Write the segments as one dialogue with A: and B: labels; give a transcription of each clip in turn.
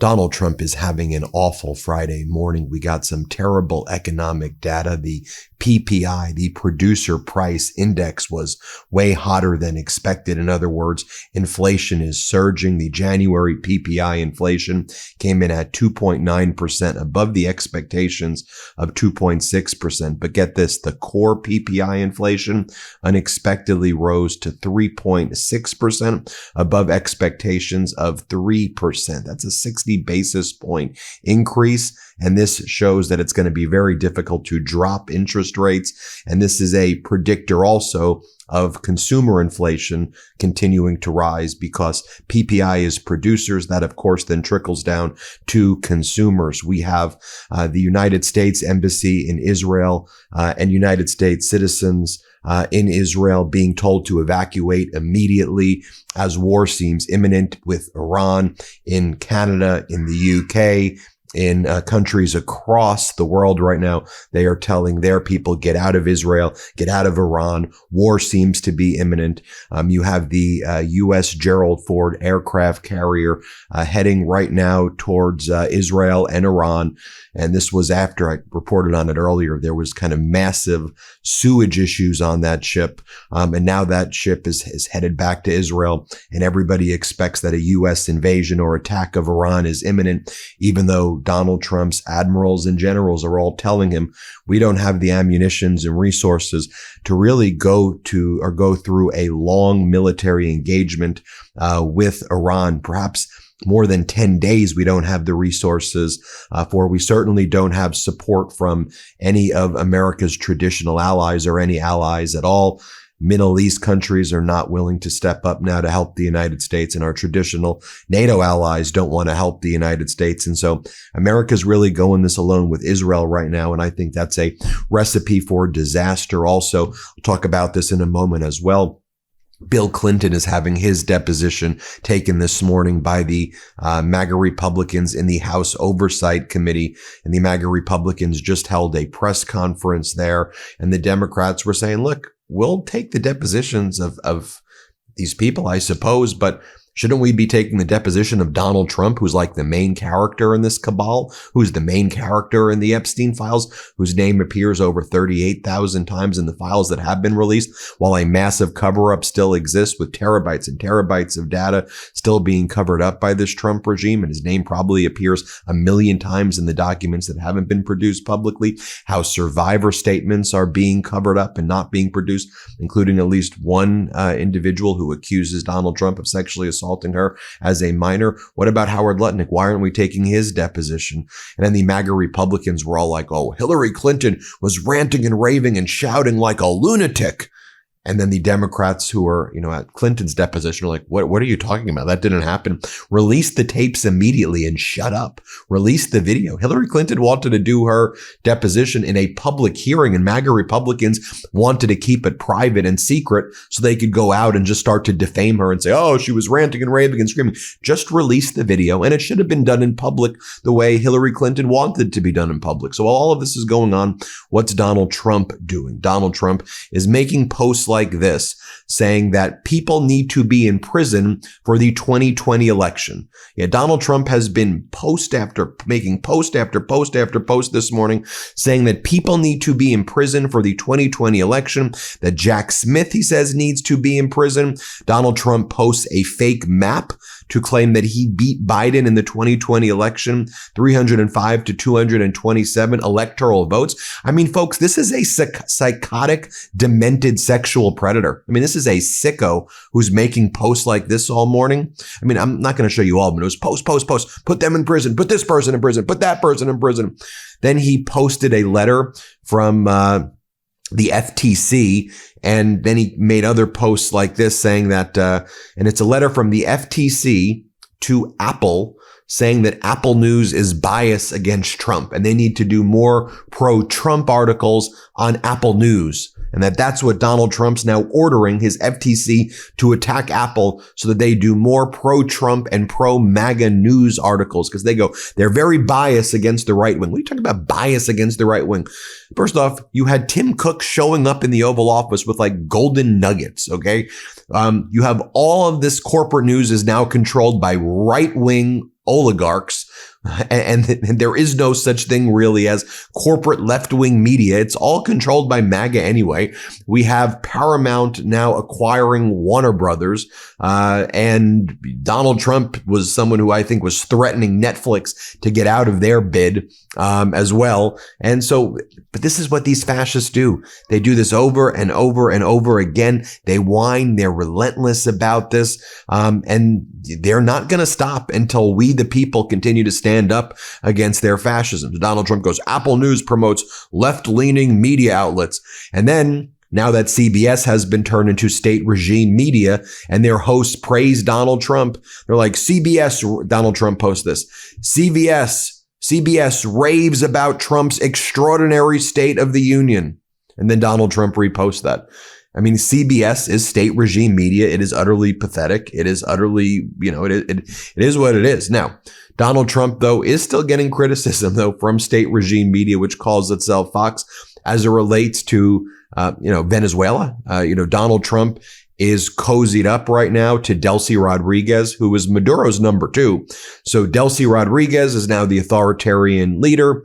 A: Donald Trump is having an awful Friday morning. We got some terrible economic data. The PPI, the producer price index, was way hotter than expected. In other words, inflation is surging. The January PPI inflation came in at 2.9%, above the expectations of 2.6%. But get this, the core PPI inflation unexpectedly rose to 3.6%, above expectations of 3%. That's a 60 basis point increase. And this shows that it's going to be very difficult to drop interest rates. And this is a predictor also of consumer inflation continuing to rise, because PPI is producers. That, of course, then trickles down to consumers. We have the United States Embassy in Israel and United States citizens in Israel being told to evacuate immediately as war seems imminent with Iran, in Canada, in the UK, in countries across the world right now. They are telling their people, get out of Israel, get out of Iran. War seems to be imminent. You have the U.S. Gerald Ford aircraft carrier heading right now towards Israel and Iran. And this was after I reported on it earlier. There was kind of massive sewage issues on that ship. And now that ship is headed back to Israel. And everybody expects that a U.S. invasion or attack of Iran is imminent, even though Donald Trump's admirals and generals are all telling him, we don't have the ammunitions and resources to really go through a long military engagement with Iran. Perhaps more than 10 days we don't have the resources for. We certainly don't have support from any of America's traditional allies or any allies at all. Middle East countries are not willing to step up now to help the United States, and our traditional NATO allies don't want to help the United States. And so America's really going this alone with Israel right now. And I think that's a recipe for disaster. Also, we'll talk about this in a moment as well. Bill Clinton is having his deposition taken this morning by the MAGA Republicans in the House Oversight Committee. And the MAGA Republicans just held a press conference there. And the Democrats were saying, look, we'll take the depositions of these people, I suppose, but shouldn't we be taking the deposition of Donald Trump, who's like the main character in this cabal, who's the main character in the Epstein files, whose name appears over 38,000 times in the files that have been released, while a massive cover-up still exists with terabytes and terabytes of data still being covered up by this Trump regime, and his name probably appears 1 million times in the documents that haven't been produced publicly, how survivor statements are being covered up and not being produced, including at least one individual who accuses Donald Trump of sexually assaulting her as a minor. What about Howard Lutnick? Why aren't we taking his deposition? And then the MAGA Republicans were all like, oh, Hillary Clinton was ranting and raving and shouting like a lunatic. And then the Democrats who are, at Clinton's deposition are like, what are you talking about? That didn't happen. Release the tapes immediately and shut up. Release the video. Hillary Clinton wanted to do her deposition in a public hearing, and MAGA Republicans wanted to keep it private and secret so they could go out and just start to defame her and say, oh, she was ranting and raving and screaming. Just release the video. And it should have been done in public the way Hillary Clinton wanted it to be done in public. So while all of this is going on, what's Donald Trump doing? Donald Trump is making posts like this, saying that people need to be in prison for the 2020 election. Yeah, Donald Trump has been making post after post this morning saying that people need to be in prison for the 2020 election, that Jack Smith, he says, needs to be in prison. Donald Trump posts a fake map to claim that he beat Biden in the 2020 election, 305 to 227 electoral votes. I mean, folks, this is a psychotic, demented sexual predator. I mean, this is a sicko who's making posts like this all morning. I mean, I'm not going to show you all, but it was post, put them in prison, put this person in prison, put that person in prison. Then he posted a letter from the FTC, and then he made other posts like this saying that, and it's a letter from the FTC to Apple saying that Apple News is biased against Trump and they need to do more pro-Trump articles on Apple News. And that's what Donald Trump's now ordering his FTC to attack Apple so that they do more pro-Trump and pro-MAGA news articles, because they're very biased against the right wing. What are you talking about bias against the right wing? First off, you had Tim Cook showing up in the Oval Office with like golden nuggets, okay? You have all of this corporate news is now controlled by right-wing oligarchs And there is no such thing really as corporate left-wing media. It's all controlled by MAGA anyway. We have Paramount now acquiring Warner Brothers, and Donald Trump was someone who I think was threatening Netflix to get out of their bid as well. And so, but this is what these fascists do. They do this over and over and over again. They whine. They're relentless about this. And they're not going to stop until we, the people, continue to stand up against their fascism. Donald Trump goes, Apple News promotes left-leaning media outlets. And then now that CBS has been turned into state regime media and their hosts praise Donald Trump, they're like, CBS, Donald Trump posts this, CBS raves about Trump's extraordinary State of the Union. And then Donald Trump reposts that. I mean, CBS is state regime media. It is utterly pathetic. It is utterly, it is what it is. Now, Donald Trump, though, is still getting criticism, though, from state regime media, which calls itself Fox, as it relates to, Venezuela. Donald Trump is cozied up right now to Delcy Rodriguez, who is Maduro's number 2. So Delcy Rodriguez is now the authoritarian leader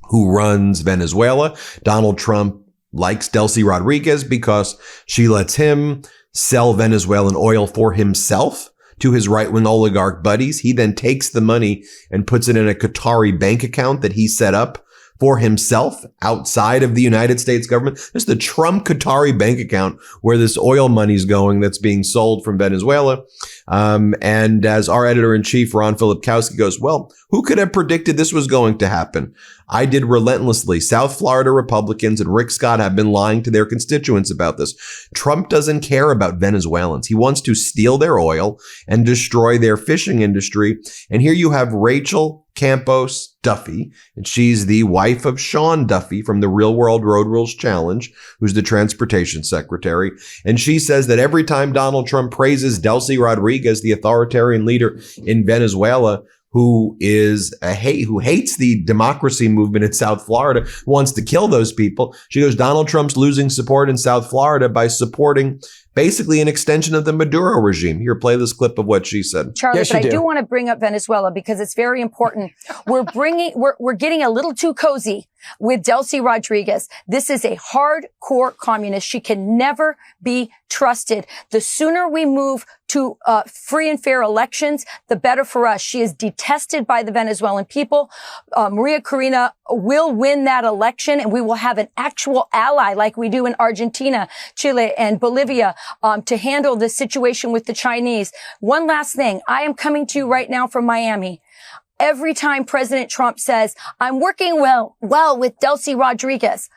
A: who runs Venezuela. Donald Trump likes Delcy Rodriguez because she lets him sell Venezuelan oil for himself to his right-wing oligarch buddies. He then takes the money and puts it in a Qatari bank account that he set up for himself outside of the United States government. This is the Trump Qatari bank account where this oil money's going that's being sold from Venezuela. And as our editor-in-chief, Ron Filipkowski, goes, well, who could have predicted this was going to happen? I did relentlessly. South Florida Republicans and Rick Scott have been lying to their constituents about this. Trump doesn't care about Venezuelans. He wants to steal their oil and destroy their fishing industry. And here you have Rachel Campos Duffy, and she's the wife of Sean Duffy from the Real World Road Rules Challenge, who's the transportation secretary. And she says that every time Donald Trump praises Delcy Rodriguez, the authoritarian leader in Venezuela, who hates the democracy movement in South Florida, wants to kill those people. She goes, Donald Trump's losing support in South Florida by supporting basically an extension of the Maduro regime. Here, play this clip of what she said.
B: Charlie, yes, but I do want to bring up Venezuela because it's very important. We're getting a little too cozy with Delcy Rodriguez. This is a hardcore communist. She can never be trusted. The sooner we move to free and fair elections, the better for us. She is detested by the Venezuelan people. Maria Corina will win that election, and we will have an actual ally like we do in Argentina, Chile, and Bolivia to handle the situation with the Chinese. One last thing. I am coming to you right now from Miami. Every time President Trump says, I'm working well with Delcy Rodriguez,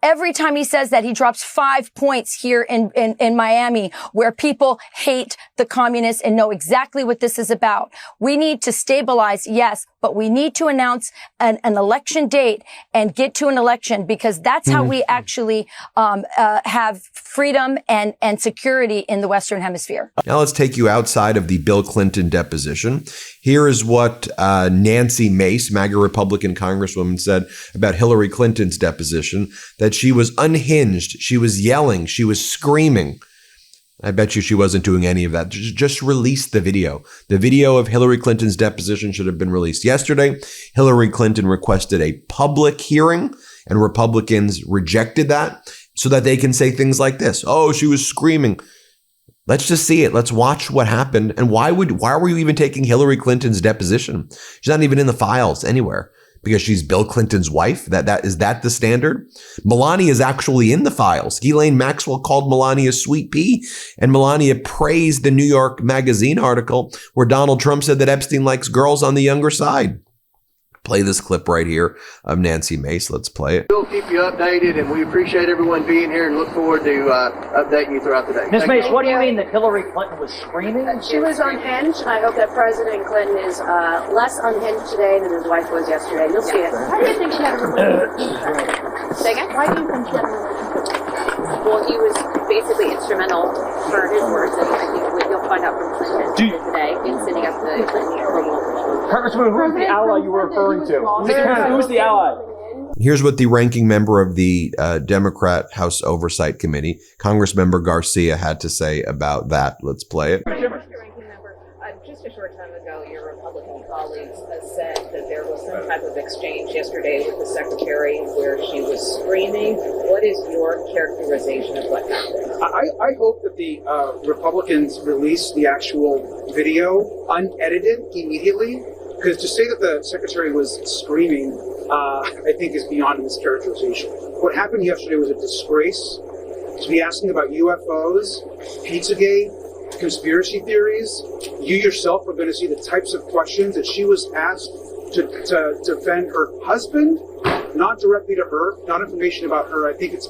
B: every time he says that, he drops 5 points here in Miami, where people hate the communists and know exactly what this is about. We need to stabilize, yes, but we need to announce an election date and get to an election, because that's how we actually have freedom and security in the Western Hemisphere.
A: Now let's take you outside of the Bill Clinton deposition. Here is what Nancy Mace, MAGA Republican Congresswoman, said about Hillary Clinton's deposition, that she was unhinged, she was yelling, she was screaming. I bet you she wasn't doing any of that. Just release the video. The video of Hillary Clinton's deposition should have been released yesterday. Hillary Clinton requested a public hearing, and Republicans rejected that so that they can say things like this. Oh, she was screaming. Let's just see it. Let's watch what happened. And why were you even taking Hillary Clinton's deposition? She's not even in the files anywhere. Because she's Bill Clinton's wife? Is that the standard? Melania is actually in the files. Ghislaine Maxwell called Melania sweet pea, and Melania praised the New York Magazine article where Donald Trump said that Epstein likes girls on the younger side. Play this clip right here of Nancy Mace. Let's play it.
C: We'll keep you updated, and we appreciate everyone being here and look forward to updating you throughout the day.
D: Ms. Mace, what do you mean that Hillary Clinton was screaming?
E: She was unhinged. I hope that President Clinton is less unhinged today than his wife was yesterday. You'll see it. Why do you think she had a relationship? Say again? Why do you think she had a relationship? Well, he was basically instrumental, for his words, and I think you'll find out from Clinton today in sending up the Clinton approval.
D: Congressman, who's the ally you were referring to? Who's the ally?
A: Here's what the ranking member of the Democrat House Oversight Committee, Congressmember Garcia, had to say about that. Let's play it.
E: Mr. Ranking Member, just a short time ago, your Republican colleagues said
F: some type of exchange yesterday with the secretary where she was screaming. What is your characterization of what happened?
G: I hope that the Republicans release the actual video unedited immediately, because to say that the secretary was screaming, I think is beyond mischaracterization. What happened yesterday was a disgrace. To be asking about UFOs, Pizzagate, conspiracy theories, you yourself are going to see the types of questions that she was asked to defend her husband, not directly to her, not information about her. I think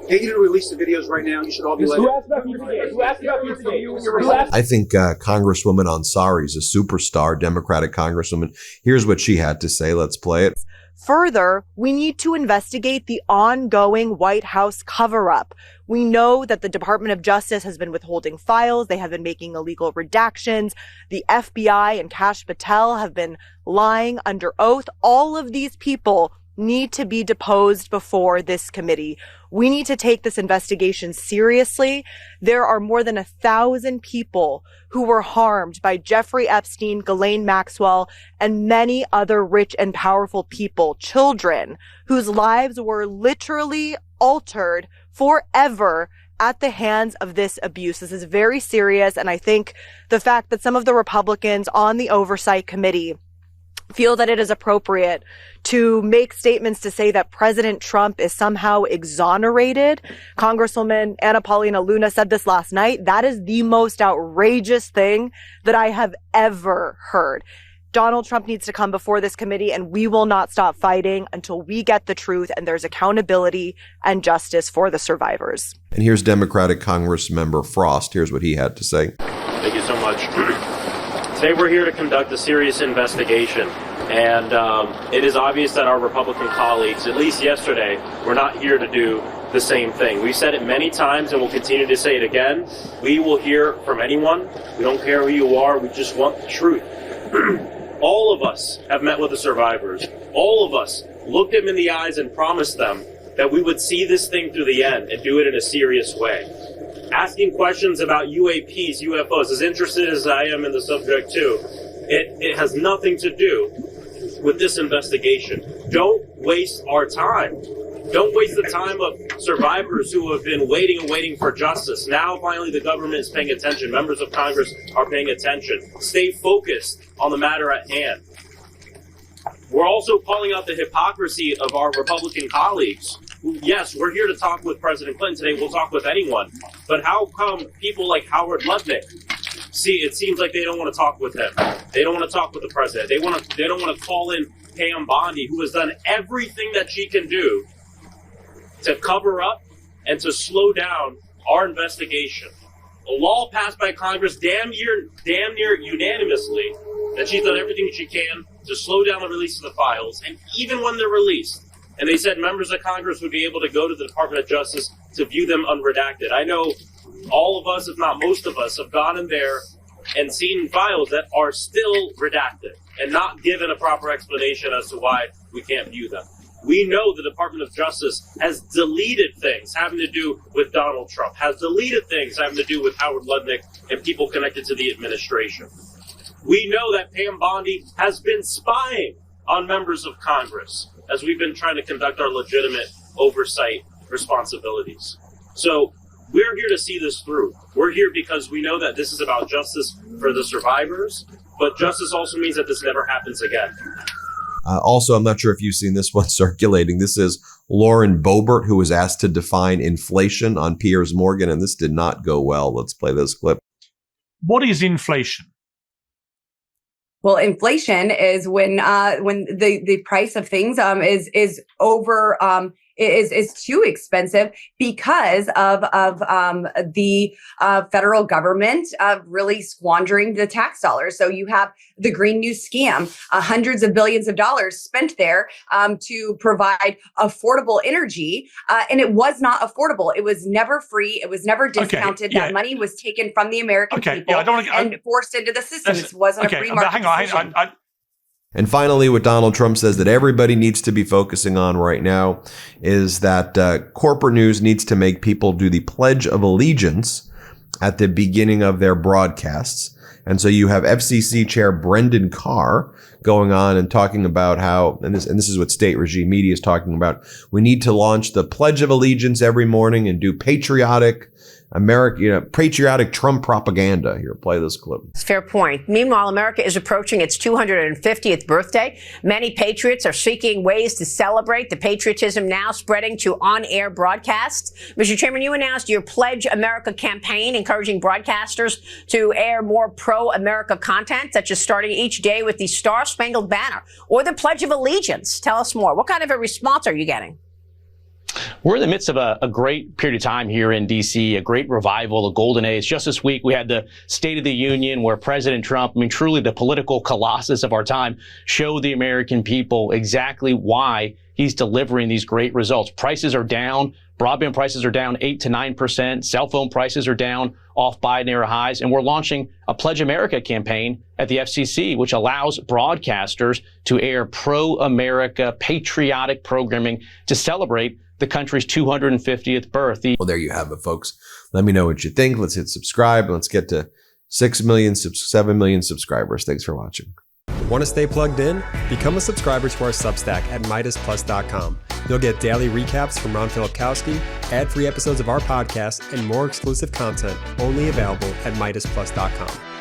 G: they need to release the videos right now. You should all be let.
D: Who asked about Pizzagate? Who asked about Pizzagate?
A: I think Congresswoman Ansari is a superstar, Democratic Congresswoman. Here's what she had to say. Let's play it.
H: Further, we need to investigate the ongoing White House cover-up. We know that the Department of Justice has been withholding files. They have been making illegal redactions. The FBI and Kash Patel have been lying under oath. All of these people need to be deposed before this committee. We need to take this investigation seriously. There are more than 1,000 people who were harmed by Jeffrey Epstein, Ghislaine Maxwell, and many other rich and powerful people, children whose lives were literally altered forever at the hands of this abuse. This is very serious. And I think the fact that some of the Republicans on the Oversight Committee feel that it is appropriate to make statements to say that President Trump is somehow exonerated. Congresswoman Anna Paulina Luna said this last night. That is the most outrageous thing that I have ever heard. Donald Trump needs to come before this committee, and we will not stop fighting until we get the truth and there's accountability and justice for the survivors.
A: And here's Democratic Congressmember Frost. Here's what he had to say.
I: Thank you so much. Today we're here to conduct a serious investigation, and it is obvious that our Republican colleagues, at least yesterday, were not here to do the same thing. We've said it many times and we'll continue to say it again. We will hear from anyone. We don't care who you are. We just want the truth. All of us have met with the survivors. All of us looked them in the eyes and promised them that we would see this thing through the end and do it in a serious way. Asking questions about UAPs, UFOs, as interested as I am in the subject too, it has nothing to do with this investigation. Don't waste our time. Don't waste the time of survivors who have been waiting and waiting for justice. Now, finally, the government is paying attention. Members of Congress are paying attention. Stay focused on the matter at hand. We're also calling out the hypocrisy of our Republican colleagues. Yes, we're here to talk with President Clinton today. We'll talk with anyone. But how come people like Howard Lutnick, it seems like they don't want to talk with him. They don't want to talk with the president. They don't want to call in Pam Bondi, who has done everything that she can do to cover up and to slow down our investigation. A law passed by Congress damn near unanimously that she's done everything she can to slow down the release of the files. And even when they're released, and they said members of Congress would be able to go to the Department of Justice to view them unredacted. I know all of us, if not most of us, have gone in there and seen files that are still redacted and not given a proper explanation as to why we can't view them. We know the Department of Justice has deleted things having to do with Donald Trump, has deleted things having to do with Howard Lutnick and people connected to the administration. We know that Pam Bondi has been spying on members of Congress as we've been trying to conduct our legitimate oversight responsibilities. So we're here to see this through. We're here because we know that this is about justice for the survivors, but justice also means that this never happens again.
A: Also, I'm not sure if you've seen this one circulating. This is Lauren Boebert, who was asked to define inflation on Piers Morgan, and this did not go well. Let's play this clip.
J: What is inflation?
K: Well, inflation is when the price of things is over is too expensive because of the federal government really squandering the tax dollars. So you have the Green New Scam, hundreds of billions of dollars spent there to provide affordable energy, and it was not affordable. It was never free. It was never discounted.
J: Okay, yeah.
K: That money was taken from the American people
J: yeah, I don't wanna,
K: and forced into the system. It wasn't a free market decision.
A: And finally, what Donald Trump says that everybody needs to be focusing on right now is that corporate news needs to make people do the Pledge of Allegiance at the beginning of their broadcasts. And so you have FCC Chair Brendan Carr going on and talking about how, and this is what State Regime Media is talking about, we need to launch the Pledge of Allegiance every morning and do patriotic patriotic Trump propaganda. Here, play this clip.
L: Fair point. Meanwhile, America is approaching its 250th birthday. Many patriots are seeking ways to celebrate the patriotism now spreading to on-air broadcasts. Mr. Chairman, you announced your Pledge America campaign, encouraging broadcasters to air more pro-America content, such as starting each day with the Star-Spangled Banner or the Pledge of Allegiance. Tell us more. What kind of a response are you getting?
M: We're in the midst of a great period of time here in D.C., a great revival, a golden age. Just this week, we had the State of the Union where President Trump, truly the political colossus of our time, showed the American people exactly why he's delivering these great results. Prices are down. Broadband prices are down 8 to 9%. Cell phone prices are down off Biden-era highs. And we're launching a Pledge America campaign at the FCC, which allows broadcasters to air pro-America patriotic programming to celebrate the country's 250th birthday.
A: Well, there you have it, folks. Let me know what you think. Let's hit subscribe. Let's get to 6 million, 7 million subscribers. Thanks for watching.
N: Want to stay plugged in? Become a subscriber to our Substack at MeidasPlus.com. You'll get daily recaps from Ron Filipkowski, ad-free episodes of our podcast, and more exclusive content only available at MeidasPlus.com.